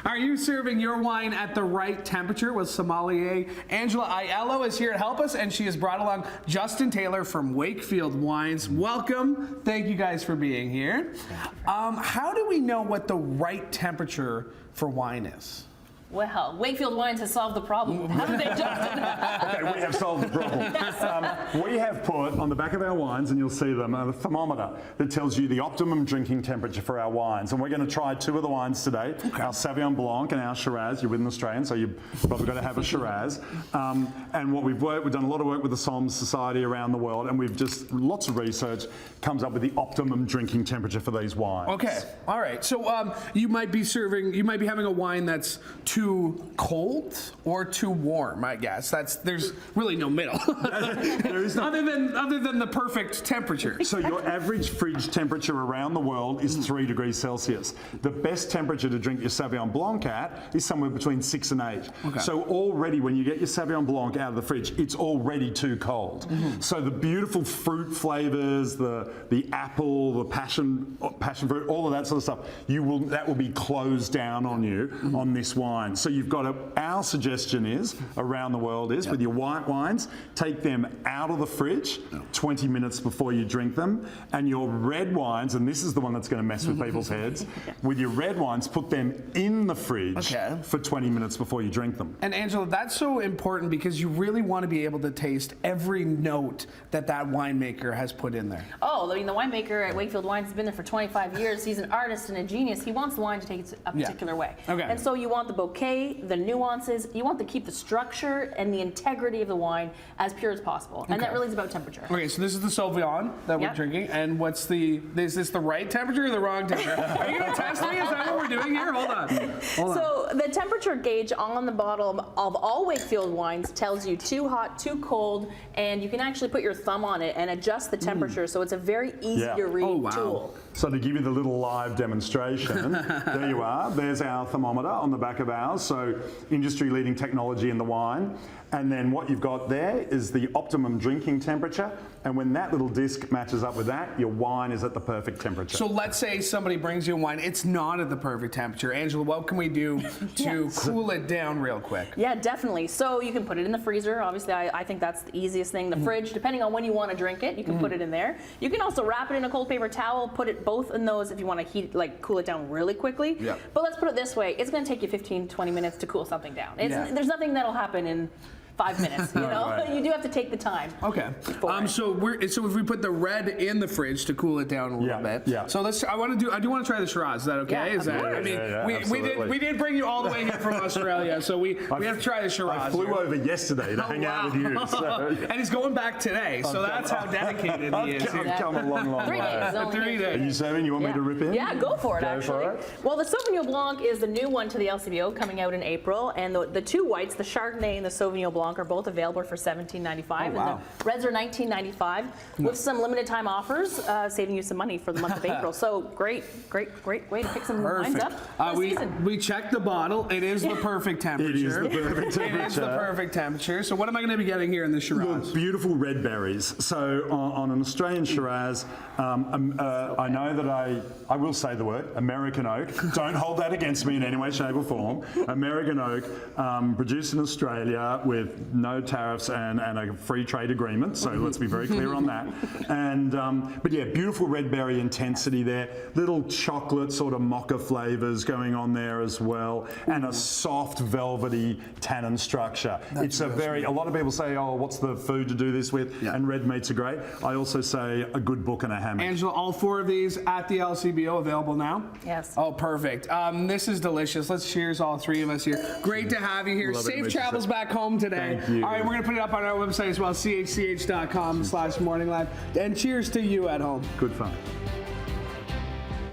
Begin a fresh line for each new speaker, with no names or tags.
Are you serving your wine at the right temperature? With sommelier Angela Aiello is here to help us, and she has brought along Justin Taylor from Wakefield Wines. Welcome. Thank you guys for being here. How do we know what the right temperature for wine is?
Well, Wakefield Wines has solved the problem, haven't they, Justin?
Okay, we have solved the problem. We have put on the back of our wines, and you'll see them, a thermometer that tells you the optimum drinking temperature for our wines. And we're going to try two of the wines today, our Sauvignon Blanc and our Shiraz. You're with an Australian, so you've probably got to have a Shiraz. And what we've done a lot of work with the Somm Society around the world, and we've just, lots of research comes up with the optimum drinking temperature for these wines.
Okay, all right. So you might be having a wine that's too cold or too warm, I guess. There's really no middle.
There is no,
other than the perfect temperature.
So your average fridge temperature around the world is 3 degrees Celsius. The best temperature to drink your Sauvignon Blanc at is somewhere between 6 and 8.
Okay.
So already when you get your Sauvignon Blanc out of the fridge, it's already too cold. So the beautiful fruit flavors, the apple, the passion fruit, all of that sort of stuff, that will be closed down on you on this wine. So you've got our suggestion is, around the world is, with your white wines, take them out of the fridge 20 minutes before you drink them, and your red wines, and this is the one that's going to mess with people's heads, with your red wines, put them in the fridge for 20 minutes before you drink them.
And Angela, that's so important because you really want to be able to taste every note that winemaker has put in there.
Oh, I mean, the winemaker at Wakefield Wines has been there for 25 years. He's an artist and a genius. He wants the wine to taste a particular way.
Okay.
And so you want the bouquet, the nuances, you want to keep the structure and the integrity of the wine as pure as possible. And that really is about temperature.
Okay, so this is the Sauvignon that we're drinking, and is this the right temperature or the wrong temperature? Are you going to test me? Is that what we're doing here? Hold on.
So the temperature gauge on the bottle of all Wakefield wines tells you too hot, too cold, and you can actually put your thumb on it and adjust the temperature. So it's a very easy to read tool.
So to give you the little live demonstration, there you are. There's our thermometer on the back of ours. So industry-leading technology in the wine. And then what you've got there is the optimum drinking temperature. And when that little disc matches up with that, your wine is at the perfect temperature.
So let's say somebody brings you a wine, it's not at the perfect temperature. Angela, what can we do to cool it down real quick?
Yeah, definitely. So you can put it in the freezer. Obviously, I think that's the easiest thing. The fridge, depending on when you want to drink it, you can put it in there. You can also wrap it in a cold paper towel, put it both in those if you want to cool it down really quickly.
Yeah.
But let's put it this way. It's going to take you 15-20 minutes to cool something down. There's nothing that'll happen in 5 minutes, you know?
Right.
You do have to take the time.
Okay. So if we put the red in the fridge to cool it down a little bit.
Yeah.
So I do want to try the Shiraz. Is that okay?
Yeah,
Is that?
of course.
We did bring you all the way here from Australia, so we have to try the Shiraz.
I flew over yesterday to hang out with you. So.
And he's going back today, so that's how dedicated he is.
I've come a long, long
3
way.
days. Only
3 days.
Are you serving? You want me to rip in?
Yeah, go for it, actually.
For it.
Well, the Sauvignon Blanc is the new one to the LCBO coming out in April, and the two whites, the Chardonnay and the Sauvignon Blanc, are both available for $17.95, and the reds are $19.95 with some limited time offers, saving you some money for the month of April. So great way to pick some wines up this season.
We checked the bottle. It is the perfect temperature.
It is the perfect temperature.
It is the perfect temperature. So what am I going to be getting here in the Shiraz?
Look, beautiful red berries. So on an Australian Shiraz, I know that I will say the word, American oak. Don't hold that against me in any way, shape or form. American oak, produced in Australia with no tariffs and a free trade agreement. So let's be very clear on that. And but yeah, beautiful red berry intensity there. Little chocolate sort of mocha flavors going on there as well, and a soft velvety tannin structure. It's a lot of people say, oh, what's the food to do this with? And red meats are great. I also say a good book and a hammock.
Angela, all 4 of these at the LCBO available now?
Yes.
Oh, perfect. This is delicious. Let's cheers, all 3 of us here. Great to have you here. Safe travels back home today.
Thank you.
All right, we're going to put it up on our website as well, chch.com/morninglive. And cheers to you at home.
Good fun.